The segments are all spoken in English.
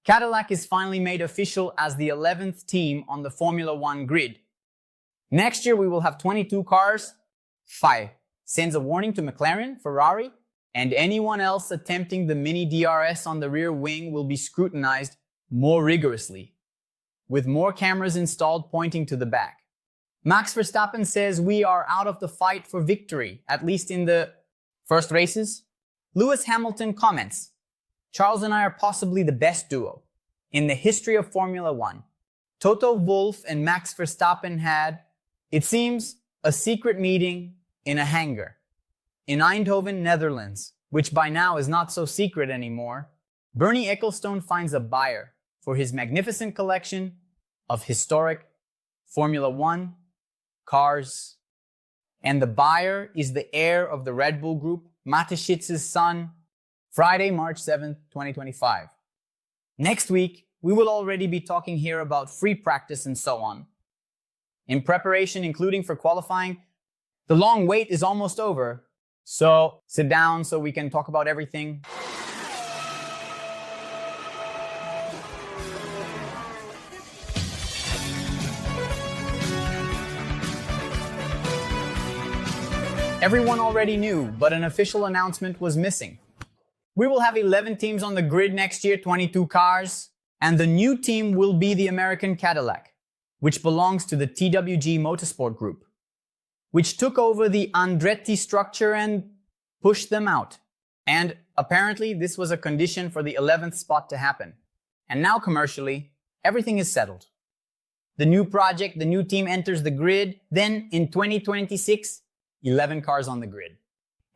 Cadillac is finally made official as the 11th team on the Formula One grid. Next year we will have 22 cars. FIA sends a warning to McLaren, Ferrari, and anyone else attempting the mini DRS on the rear wing will be scrutinized more rigorously, with more cameras installed pointing to the back. Max Verstappen says we are out of the fight for victory, at least in the first races. Lewis Hamilton comments, Charles and I are possibly the best duo in the history of Formula One. Toto Wolff and Max Verstappen had, it seems, a secret meeting in a hangar in Eindhoven, Netherlands, which by now is not so secret anymore. Bernie Ecclestone finds a buyer for his magnificent collection of historic Formula One cars. And the buyer is the heir of the Red Bull Group, Mateschitz' son, Friday, March 7th, 2025. Next week, we will already be talking here about free practice and so on. In preparation, including for qualifying, the long wait is almost over. So sit down so we can talk about everything. Everyone already knew, but an official announcement was missing. We will have 11 teams on the grid next year, 22 cars, and the new team will be the American Cadillac, which belongs to the TWG Motorsport Group, which took over the Andretti structure and pushed them out. And apparently this was a condition for the 11th spot to happen. And now commercially, everything is settled. The new project, the new team enters the grid, then in 2026, 11 cars on the grid.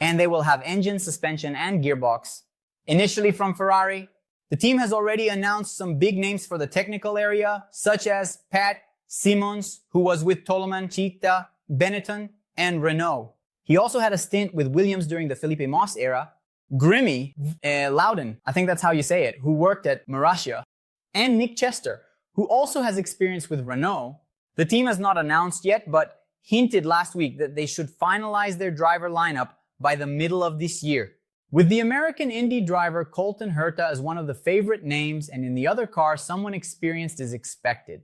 And they will have engine, suspension, and gearbox. Initially from Ferrari, the team has already announced some big names for the technical area, such as Pat Simmons, who was with Toleman, Cheetah, Benetton, and Renault. He also had a stint with Williams during the Felipe Moss era. Grimmy Loudon, I think that's how you say it, who worked at Marussia. And Nick Chester, who also has experience with Renault. The team has not announced yet, but hinted last week that they should finalize their driver lineup by the middle of this year. With the American Indy driver Colton Herta as one of the favorite names, and in the other car, someone experienced is expected.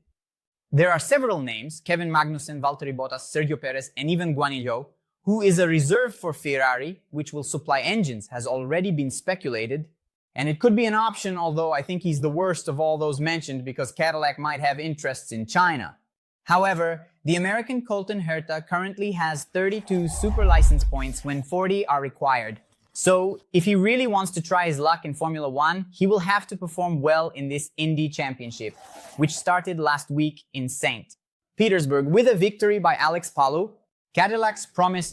There are several names, Kevin Magnussen, Valtteri Bottas, Sergio Perez, and even Guan Yu Zhou, who is a reserve for Ferrari, which will supply engines, has already been speculated. And it could be an option, although I think he's the worst of all those mentioned because Cadillac might have interests in China. However, the American Colton Herta currently has 32 super license points when 40 are required. So if he really wants to try his luck in Formula One, he will have to perform well in this Indy Championship, which started last week in St. Petersburg with a victory by Alex Palou. Cadillac's promise,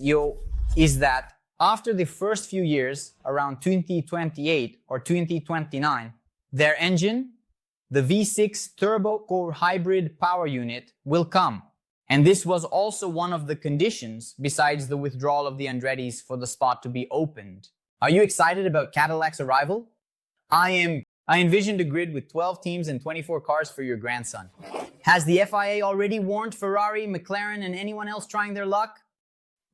is that after the first few years, around 2028 or 2029, their engine, the V6 turbo core hybrid power unit, will come. And this was also one of the conditions, besides the withdrawal of the Andrettis, for the spot to be opened. Are you excited about Cadillac's arrival? I am. I envisioned a grid with 12 teams and 24 cars for your grandson. Has the FIA already warned Ferrari, McLaren, and anyone else trying their luck?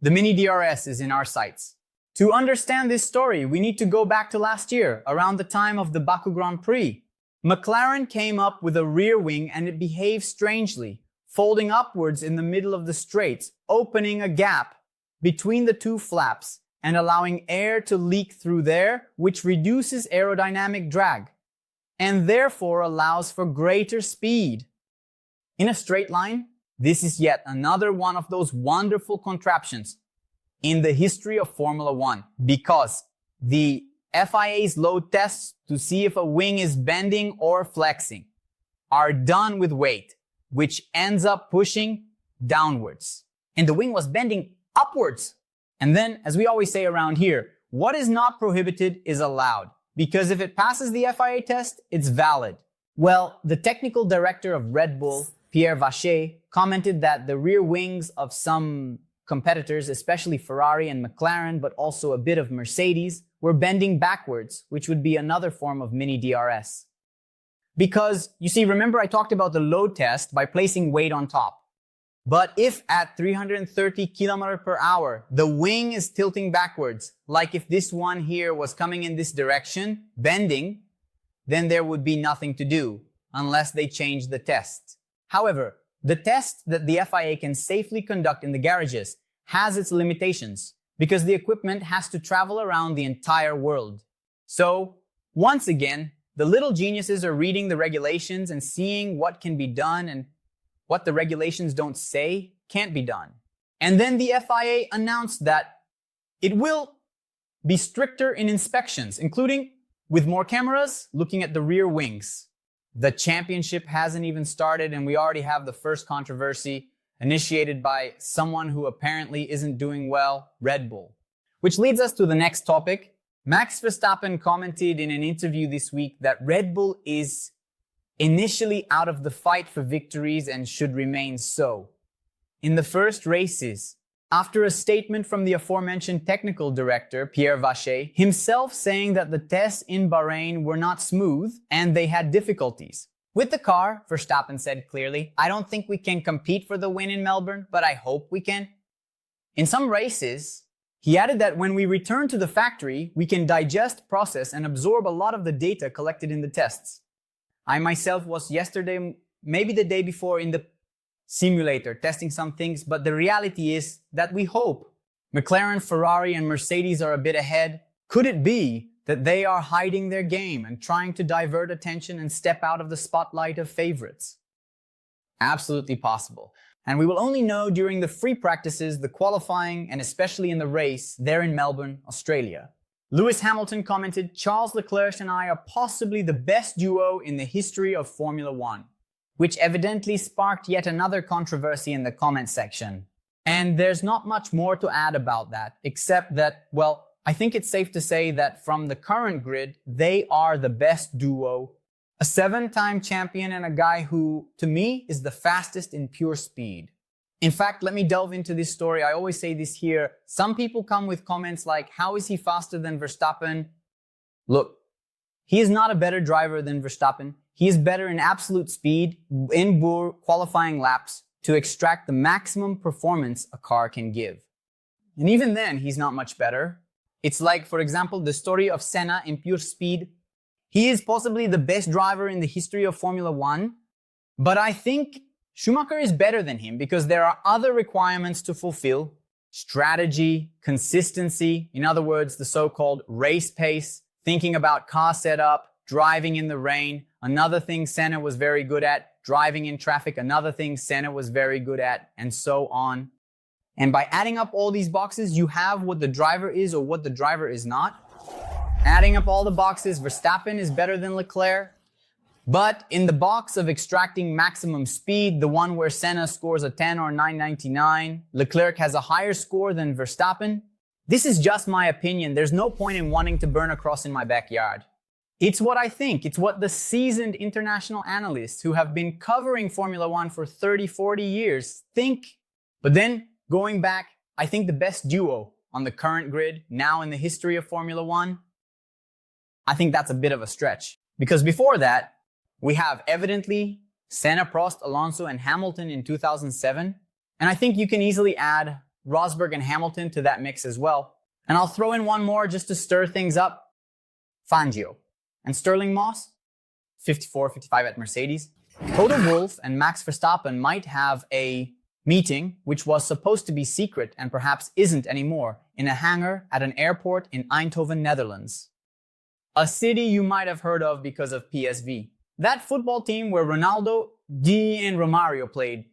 The mini DRS is in our sights. To understand this story, we need to go back to last year, around the time of the Baku Grand Prix. McLaren came up with a rear wing and it behaved strangely, folding upwards in the middle of the straights, opening a gap between the two flaps and allowing air to leak through there, which reduces aerodynamic drag and therefore allows for greater speed. In a straight line, this is yet another one of those wonderful contraptions in the history of Formula One, because the FIA's load tests to see if a wing is bending or flexing are done with weight, which ends up pushing downwards. And the wing was bending upwards. And then, as we always say around here, what is not prohibited is allowed, because if it passes the FIA test, it's valid. Well, the technical director of Red Bull, Pierre Vacher, commented that the rear wings of some competitors, especially Ferrari and McLaren, but also a bit of Mercedes, were bending backwards, which would be another form of mini DRS. Because, you see, remember I talked about the load test by placing weight on top. But if at 330 km per hour, the wing is tilting backwards, like if this one here was coming in this direction, bending, then there would be nothing to do unless they change the test. However, the test that the FIA can safely conduct in the garages has its limitations because the equipment has to travel around the entire world. So, once again, the little geniuses are reading the regulations and seeing what can be done and what the regulations don't say can't be done. And then the FIA announced that it will be stricter in inspections, including with more cameras looking at the rear wings. The championship hasn't even started and we already have the first controversy initiated by someone who apparently isn't doing well, Red Bull. Which leads us to the next topic. Max Verstappen commented in an interview this week that Red Bull is initially out of the fight for victories and should remain so. In the first races, after a statement from the aforementioned technical director, 𝘾𝙤𝙥𝙮𝙧, himself saying that the tests in Bahrain were not smooth and they had difficulties. With the car, Verstappen said clearly, "I don't think we can compete for the win in Melbourne, but I hope we can." In some races, he added that when we return to the factory, we can digest, process, and absorb a lot of the data collected in the tests. I myself was yesterday, maybe the day before, in the simulator testing some things, but the reality is that we hope McLaren, Ferrari, and Mercedes are a bit ahead. Could it be that they are hiding their game and trying to divert attention and step out of the spotlight of favorites? Absolutely possible. And we will only know during the free practices, the qualifying, and especially in the race there in Melbourne, Australia. Lewis Hamilton commented, "Charles Leclerc and I are possibly the best duo in the history of Formula One," which evidently sparked yet another controversy in the comment section. And there's not much more to add about that, except that, well, I think it's safe to say that from the current grid, they are the best duo. A 7-time champion and a guy who, to me, is the fastest in pure speed. In fact, let me delve into this story. I always say this here. Some people come with comments like, how is he faster than Verstappen? Look, he is not a better driver than Verstappen. He is better in absolute speed, in qualifying laps, to extract the maximum performance a car can give. And even then, he's not much better. It's like, for example, the story of Senna in pure speed. He is possibly the best driver in the history of Formula One, but I think Schumacher is better than him because there are other requirements to fulfill: strategy, consistency, in other words, the so-called race pace, thinking about car setup, driving in the rain. Another thing Senna was very good at, driving in traffic. Another thing Senna was very good at, and so on. And by adding up all these boxes, you have what the driver is or what the driver is not. Adding up all the boxes, Verstappen is better than Leclerc. But in the box of extracting maximum speed, the one where Senna scores a 10 or 999, Leclerc has a higher score than Verstappen. This is just my opinion. There's no point in wanting to burn a cross in my backyard. It's what I think. It's what the seasoned international analysts who have been covering Formula One for 30, 40 years think. But then, going back, I think the best duo on the current grid, now in the history of Formula One, I think that's a bit of a stretch. Because before that, we have evidently Senna, Prost, Alonso, and Hamilton in 2007. And I think you can easily add Rosberg and Hamilton to that mix as well. And I'll throw in one more just to stir things up. Fangio. And Sterling Moss, 54, 55 at Mercedes. Toto Wolff and Max Verstappen might have a meeting which was supposed to be secret and perhaps isn't anymore, in a hangar at an airport in Eindhoven, Netherlands. A city you might have heard of because of PSV. That football team where Ronaldo, Di, and Romario played.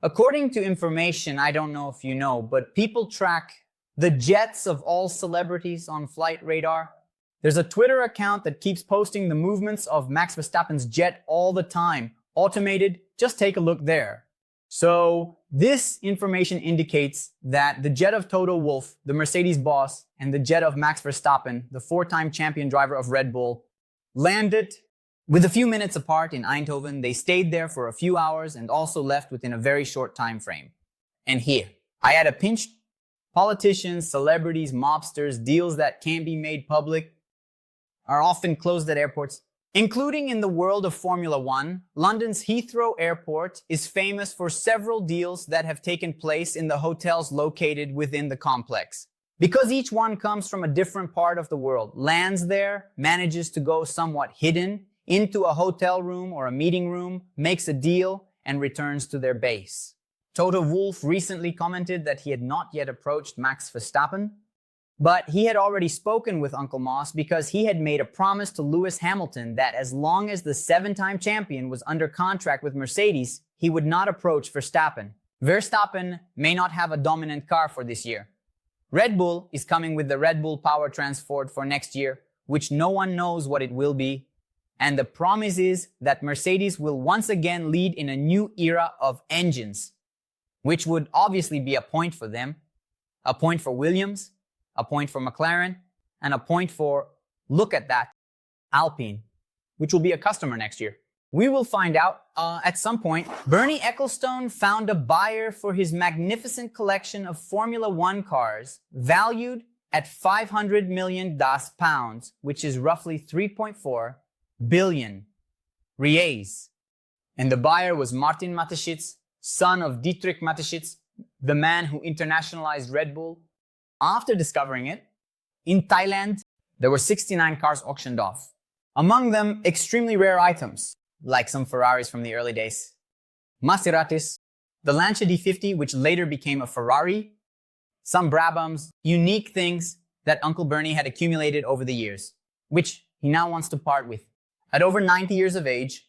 According to information, I don't know if you know, but people track the jets of all celebrities on flight radar. There's a Twitter account that keeps posting the movements of Max Verstappen's jet all the time. Automated, just take a look there. So this information indicates that the jet of Toto Wolff, the Mercedes boss, and the jet of Max Verstappen, the 4-time champion driver of Red Bull, landed with a few minutes apart in Eindhoven. They stayed there for a few hours and also left within a very short time frame. And here, I had a pinch. Politicians, celebrities, mobsters, deals that can't be made public are often closed at airports. Including in the world of Formula One, London's Heathrow Airport is famous for several deals that have taken place in the hotels located within the complex. Because each one comes from a different part of the world, lands there, manages to go somewhat hidden, into a hotel room or a meeting room, makes a deal, and returns to their base. Toto Wolff recently commented that he had not yet approached Max Verstappen, but he had already spoken with Uncle Moss because he had made a promise to Lewis Hamilton that as long as the 7-time champion was under contract with Mercedes, he would not approach Verstappen. Verstappen may not have a dominant car for this year. Red Bull is coming with the Red Bull Power Transport for next year, which no one knows what it will be. And the promise is that Mercedes will once again lead in a new era of engines, which would obviously be a point for them, a point for Williams, a point for McLaren, and a point for, look at that, Alpine, which will be a customer next year. We will find out at some point. Bernie Ecclestone found a buyer for his magnificent collection of Formula One cars, valued at £500 million, which is roughly 3.4 billion reais. And the buyer was Martin Mateschitz, son of Dietrich Mateschitz, the man who internationalized Red Bull. After discovering it, in Thailand, there were 69 cars auctioned off. Among them, extremely rare items, like some Ferraris from the early days, Maseratis, the Lancia D50, which later became a Ferrari, some Brabhams, unique things that Uncle Bernie had accumulated over the years, which he now wants to part with. At over 90 years of age,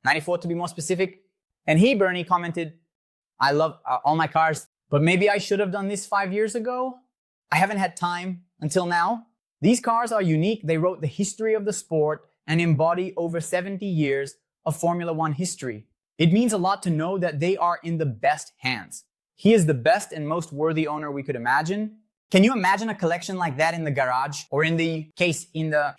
94 to be more specific, and he, Bernie, commented, I love all my cars, but maybe I should have done this 5 years ago. I haven't had time until now. These cars are unique. They wrote the history of the sport and embody over 70 years of Formula One history. It means a lot to know that they are in the best hands. He is the best and most worthy owner we could imagine. Can you imagine a collection like that in the garage or in the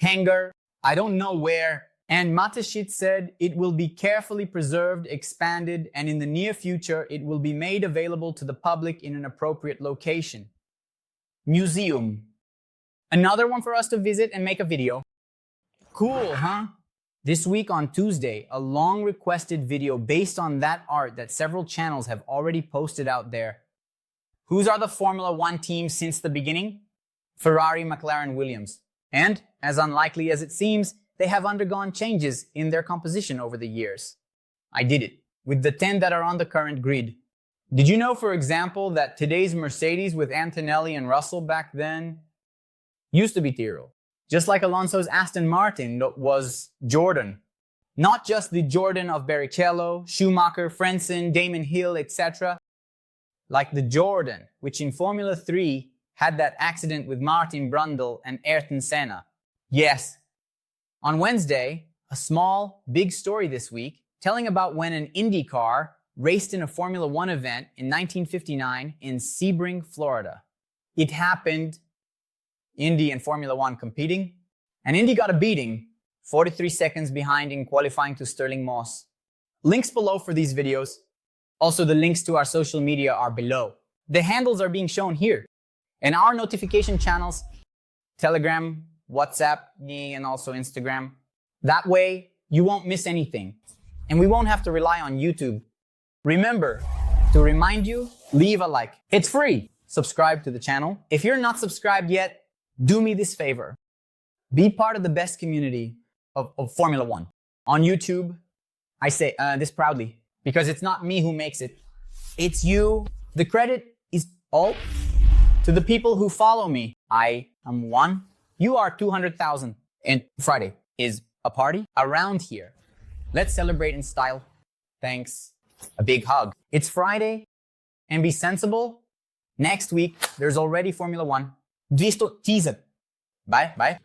hangar? I don't know where. And Mateschitz said it will be carefully preserved, expanded, and in the near future, it will be made available to the public in an appropriate location. Museum. Another one for us to visit and make a video. Cool, huh? This week on Tuesday, a long requested video based on that art that several channels have already posted out there. Whose are the Formula One teams since the beginning? Ferrari, McLaren, Williams. And, as unlikely as it seems, they have undergone changes in their composition over the years. I did it, with the 10 that are on the current grid. Did you know, for example, that today's Mercedes with Antonelli and Russell back then used to be Tyrrell? Just like Alonso's Aston Martin was Jordan. Not just the Jordan of Barrichello, Schumacher, Frentzen, Damon Hill, etc. Like the Jordan, which in Formula 3 had that accident with Martin Brundle and Ayrton Senna. Yes. On Wednesday, a small, big story this week telling about when an Indy car raced in a Formula One event in 1959 in Sebring, Florida. It happened, Indy and Formula One competing, and Indy got a beating, 43 seconds behind in qualifying to Stirling Moss. Links below for these videos. Also, the links to our social media are below. The handles are being shown here. And our notification channels, Telegram, WhatsApp, and also Instagram. That way, you won't miss anything. And we won't have to rely on YouTube. Remember, to remind you, leave a like. It's free. Subscribe to the channel. If you're not subscribed yet, do me this favor. Be part of the best community of Formula One. On YouTube, I say this proudly, because it's not me who makes it. It's you. The credit is all to the people who follow me. I am one. You are 200,000. And Friday is a party around here. Let's celebrate in style. Thanks. A big hug. It's Friday, and be sensible. Next week, there's already Formula One. 200 teaser. Bye.